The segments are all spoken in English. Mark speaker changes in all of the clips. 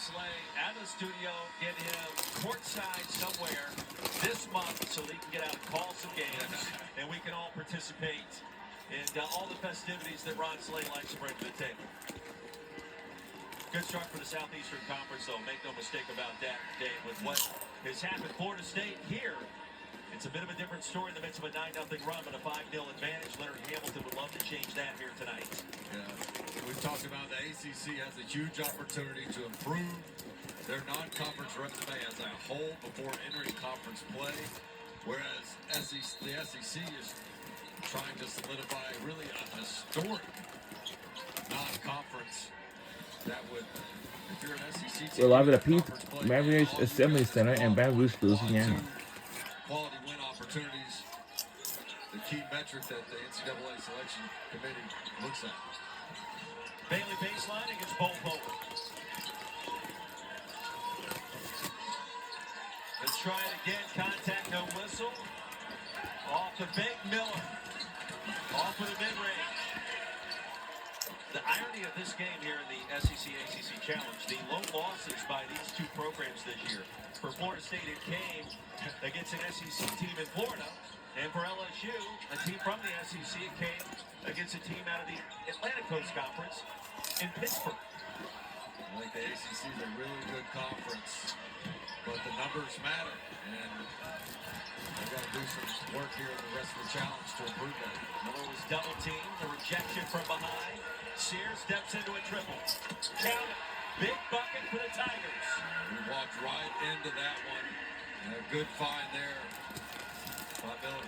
Speaker 1: Slay at the studio. Get him courtside somewhere this month so that he can get out and call some games, and we can all participate in all the festivities that Ron Slay likes to bring to the table. Good start for the Southeastern Conference, though. Make no mistake about that, Dave. With what has happened, Florida State here, it's a bit of a different story in the midst of a 9-0 run, but a 5-0 advantage. Leonard Hamilton would love to change that here tonight.
Speaker 2: Yeah, we've talked about the ACC has a huge opportunity to improve their non-conference resume as a whole before entering conference play, whereas the SEC is trying to solidify really a historic non-conference that would, if you're an SEC team,
Speaker 3: We're live at the Peach Marriage Assembly Center in Baton Rouge, Louisiana.
Speaker 2: Quality win opportunities, the key metric that the NCAA selection committee looks at.
Speaker 1: Bailey baseline against Bol Bol. Let's try it again. Contact, no whistle. Off the big Miller. Off with a mid-range. The irony of this game here in the SEC-ACC Challenge, the low losses by these two programs this year. For Florida State, it came against an SEC team in Florida. And for LSU, a team from the SEC, it came against a team out of the Atlantic Coast Conference in Pittsburgh.
Speaker 2: I think the ACC is a really good conference, but the numbers matter. And they've got to do some work here in the rest of the challenge to improve that.
Speaker 1: Miller was double teamed, the rejection from behind. Sears steps into a triple. Count it. Big bucket for the Tigers.
Speaker 2: We walked right into that one. And a good find there by Miller.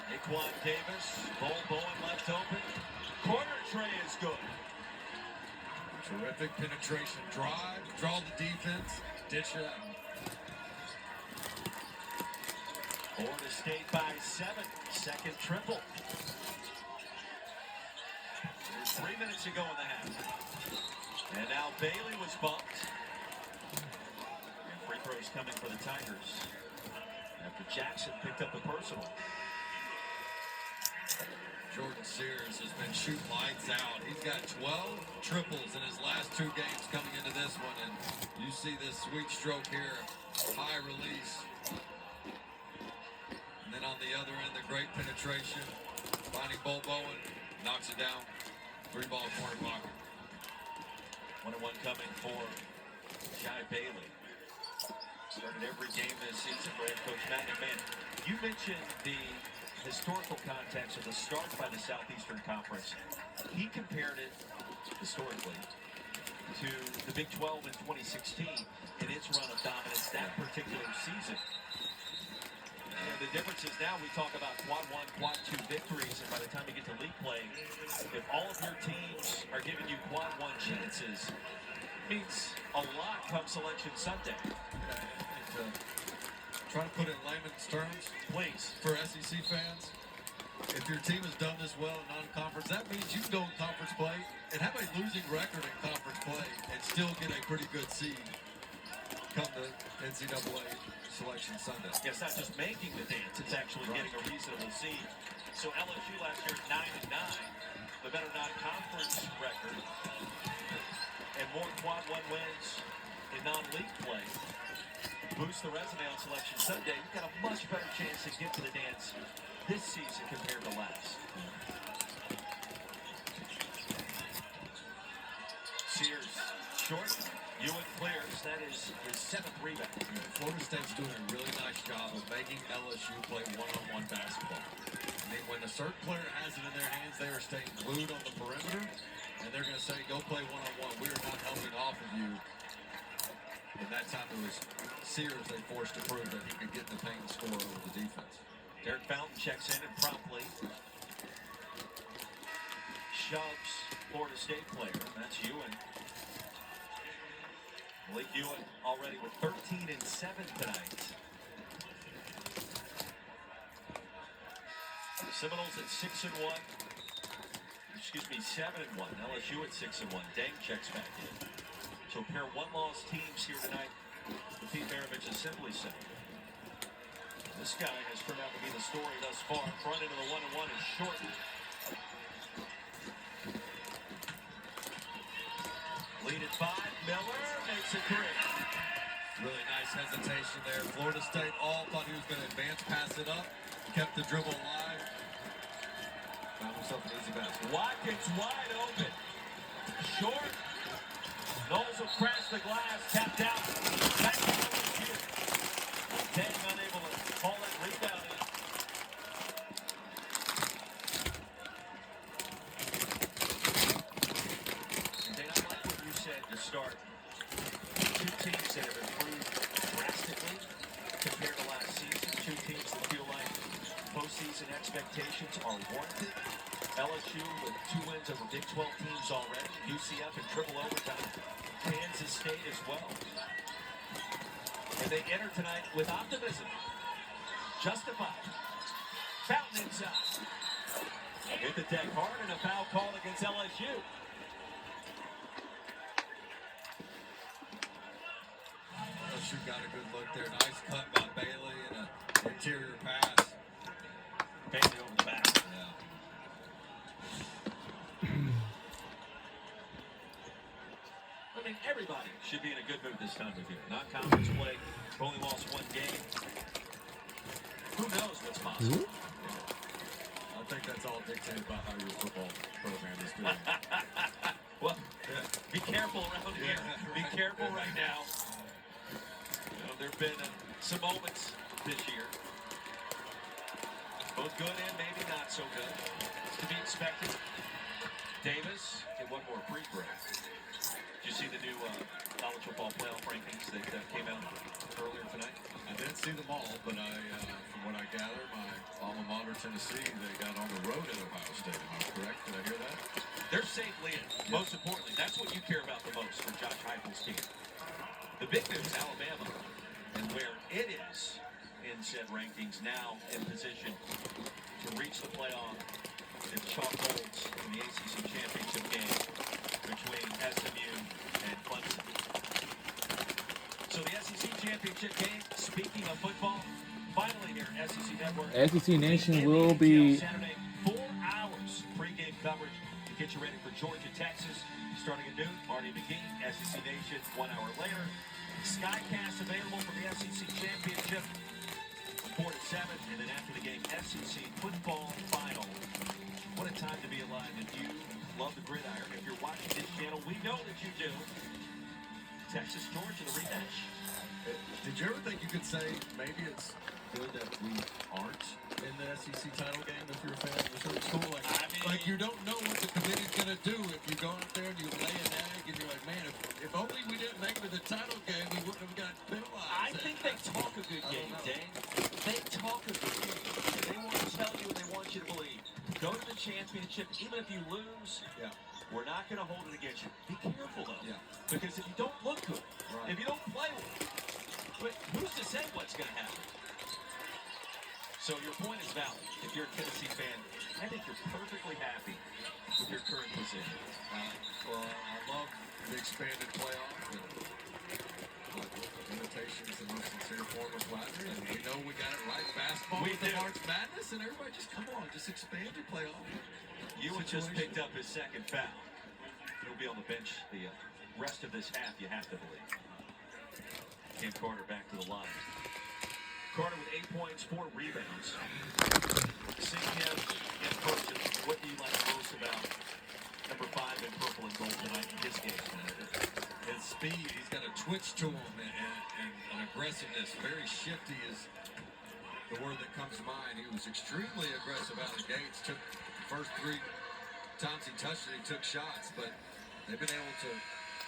Speaker 1: Naquan Davis, Bol Bowen left open. Corner tray is good.
Speaker 2: Terrific penetration drive, draw the defense, dish it out.
Speaker 1: Florida State by 7, second triple. 3 minutes to go in the half. And now Bailey was bumped. And free throws coming for the Tigers after Jackson picked up the personal.
Speaker 2: Jordan Sears has been shooting lights out. He's got 12 triples in his last 2 games coming into this one. And you see this sweet stroke here, high release. And then on the other end, the great penetration. Finding Bol Bowen, knocks it down. 3-ball corner pocket.
Speaker 1: 1-1 coming for Jai Bailey. Started every game this season for head coach Matt McMahon. You mentioned the historical context of the start by the Southeastern Conference. He compared it historically to the Big 12 in 2016 in its run of dominance that particular season. And the difference is now we talk about quad 1, quad 2 victories, and by the time you get to league play, if all of your teams are giving you quad 1 chances, it means a lot come Selection Sunday.
Speaker 2: Try to put it in layman's terms,
Speaker 1: please,
Speaker 2: for SEC fans. If your team has done this well in non-conference, that means you can go in conference play and have a losing record in conference play and still get a pretty good seed come the NCAA Selection Sunday.
Speaker 1: Yeah, it's not just making the dance, it's actually getting a reasonable seed. So LSU last year 9-9, the better non-conference record, and more quad 1 wins in non-league play. Boost the resume on Selection Sunday. You've got a much better chance to get to the dance this season compared to last. Sears, short. Ewan clears. That is his 7th rebound.
Speaker 2: Florida State's doing a really nice job of making LSU play one-on-one basketball. I mean, when a certain player has it in their hands, they are staying glued on the perimeter, and they're going to say, go play one-on-one. We are not helping off of you. And that time it was Sears they forced to prove that he could get in the paint and score over the defense.
Speaker 1: Derek Fountain checks in and promptly shoves Florida State player. That's Ewan. Malik Ewan already with 13 and 7 tonight. The Seminoles at 6-1. Excuse me, 7-1. LSU at 6-1. Deng checks back in. So a pair of one-loss teams here tonight. The Pete Maravich Assembly Center. This guy has turned out to be the story thus far. Front into the 1-1 is Shorten. Miller makes it 3.
Speaker 2: Really nice hesitation there. Florida State all thought he was going to advance, pass it up, kept the dribble alive. Found himself an easy basket.
Speaker 1: Watkins wide open. Short. Knowles will crash the glass. Tapped out. Back to LSU. Dang unable to haul that rebound in. And Dane, I like what you said to start. Two teams that have improved drastically compared to last season. Two teams that feel like postseason expectations are warranted. LSU with 2 wins over Big 12 teams already. UCF in triple overtime. Kansas State as well. And they enter tonight with optimism. Justified. Fountain inside. Hit the deck hard and a foul call against LSU.
Speaker 2: LSU got a good look there. Nice cut by Bailey and an interior pass.
Speaker 1: Bailey over the back.
Speaker 2: Yeah.
Speaker 1: I mean, everybody should be in a good mood this time of year. Non-conference play, only lost 1 game. Who knows what's possible?
Speaker 2: I think that's all dictated by how your football program is doing.
Speaker 1: Well, be careful around here. Be careful right now. You know, there have been some moments this year. Both good and maybe not so good. It's to be expected. Davis, get one more free throw. Did you see the new college football playoff rankings that came out earlier tonight?
Speaker 2: I didn't see them all, but from what I gather, my alma mater, Tennessee, they got on the road at Ohio State. Am I correct? Did I hear that?
Speaker 1: They're safely in. Most importantly, that's what you care about the most for Josh Heupel's team. The big news, Alabama, and where it is in said rankings, now in position to reach the playoff if chalk holds in the ACC championship game between SMU and Clemson. So the SEC championship game, speaking of football, finally here, SEC Network.
Speaker 3: SEC Nation will be
Speaker 1: Saturday, 4 hours pregame coverage to get you ready for Georgia, Texas. Starting at noon, Marty McGee, SEC Nation, 1 hour later. Skycast available for the SEC championship from 4 to 7, and then after the game, SEC football final. What a time to be alive if you love the gridiron. If you're watching this channel, we know that you do. Texas, Georgia, the rematch.
Speaker 2: Did you ever think you could say maybe it's good that we aren't in the SEC title game if you're a fan of a certain school? Like you don't know what the committee's going to do if you go out there and you lay an egg and you're like, man, if only we didn't make it to the title game, we wouldn't have got penalized.
Speaker 1: I think they talk a good game, Dane. They talk a good game. They want to tell you and they want you to believe. Go to the championship, even if you lose.
Speaker 2: Yeah.
Speaker 1: We're not going to hold it against you. Be careful, though.
Speaker 2: Yeah.
Speaker 1: Because if you don't look good,
Speaker 2: Right.
Speaker 1: if you don't play well, but who's to say what's going to happen? So your point is valid. If you're a Tennessee fan, I think you're perfectly happy with your current position.
Speaker 2: Well, I love the expanded playoff. Imitation is the most sincere form of flattery, and we know we got it right. Basketball
Speaker 1: We
Speaker 2: with the
Speaker 1: do.
Speaker 2: March Madness, and everybody just come on, just expand your playoff.
Speaker 1: Ewan just picked up his second foul. He'll be on the bench the rest of this half, you have to believe. Cam Carter back to the line. Carter with 8 points, 4 rebounds. Seeing him in person, what do you like most about number 5 in purple and gold tonight in his game?
Speaker 2: His speed, he's got a twitch to him, and an aggressiveness. Very shifty is the word that comes to mind. He was extremely aggressive out of the gates. Took the first 3 times he touched it, he took shots, but they've been able to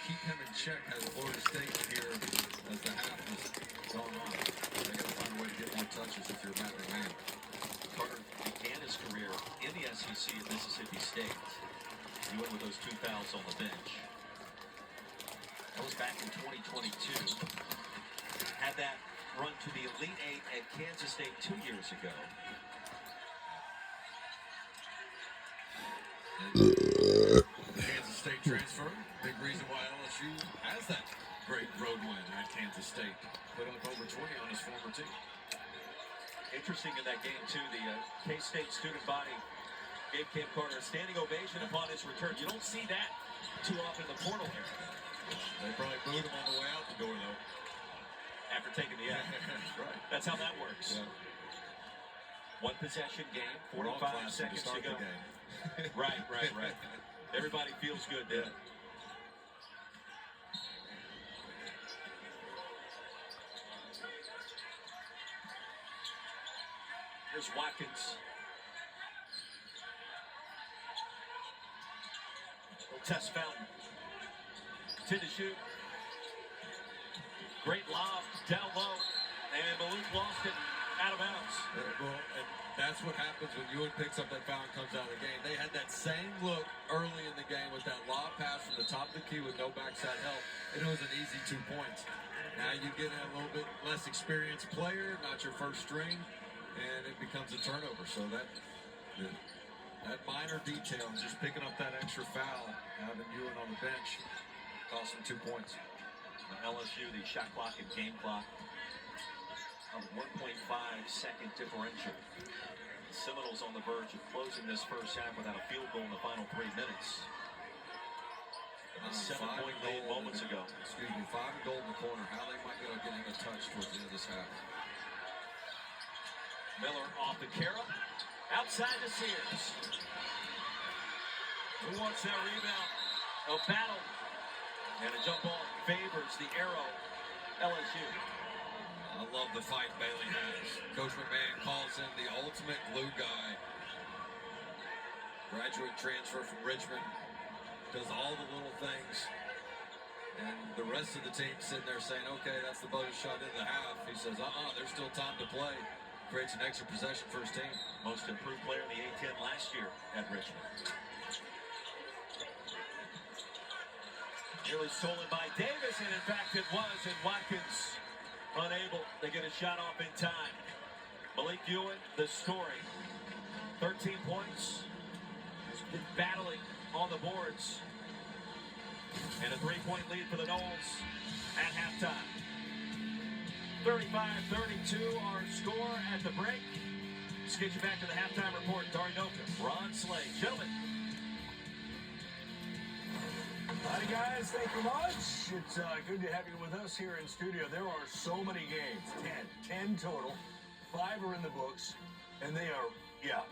Speaker 2: keep him in check as Florida State here as the half has gone on. They got to find a way to get more touches if you're Matt McMahon.
Speaker 1: Carter began his career in the SEC at Mississippi State. He went with those 2 fouls on the bench. That was back in 2022. Had that run to the Elite 8 at Kansas State 2 years ago.
Speaker 2: Kansas State transfer. Big reason why LSU has that great road win at Kansas State. Put up over 20 on his former team.
Speaker 1: Interesting in that game, too, the K-State student body gave Cam Carter a standing ovation upon his return. You don't see that too often in the portal here.
Speaker 2: They probably booed him on the way out the door, though.
Speaker 1: After taking the L.
Speaker 2: That's right.
Speaker 1: That's how that works.
Speaker 2: Yeah.
Speaker 1: One possession game,
Speaker 2: Wrong
Speaker 1: 45
Speaker 2: class
Speaker 1: seconds to
Speaker 2: start
Speaker 1: go.
Speaker 2: the game.
Speaker 1: Right. Everybody feels good there. Here's Watkins. Test Fountain. Continue to shoot. Great lob down low. And Malik lost it out of bounds.
Speaker 2: Well, and that's what happens when Ewing picks up that foul and comes out of the game. They had that same look early in the game with that lob pass from the top of the key with no backside help, and it was an easy 2 points. Now you get a little bit less experienced player, not your first string, and it becomes a turnover. So that minor detail, just picking up that extra foul, having Ewing on the bench, cost them 2 points.
Speaker 1: LSU, the shot clock and game clock of 1.5-second differential. Seminoles on the verge of closing this first half without a field goal in the final 3 minutes. A 7-point lead moments ago.
Speaker 2: Excuse me, 5 and goal in the corner. How they might be able to get him a touch towards the end of this half.
Speaker 1: Miller off the Kara. Outside to Sears. Who wants that rebound? A battle. And a jump ball favors the arrow. LSU.
Speaker 2: I love the fight Bailey has. Coach McMahon calls him the ultimate glue guy. Graduate transfer from Richmond. Does all the little things. And the rest of the team sitting there saying, okay, that's the bonus shot into the half. He says, there's still time to play. Creates an extra possession for his team.
Speaker 1: Most improved player in the A-10 last year at Richmond. Nearly stolen by Davis, and in fact it was, and Watkins unable to get a shot off in time. Malik Ewing, the story. 13 points. He's been battling on the boards. And a 3-point lead for the Noles at halftime. 35-32 our score at the break. Let's get you back to the halftime report. Dari Noka, Ron Slay. Gentlemen.
Speaker 4: Howdy guys, thank you much. It's good to have you with us here in studio. There are so many games, 10 total. 5 are in the books, and they are,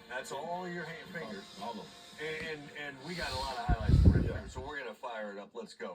Speaker 4: that's all your fingers.
Speaker 2: All of them.
Speaker 4: And we got a lot of highlights for you, so we're going to fire it up. Let's go.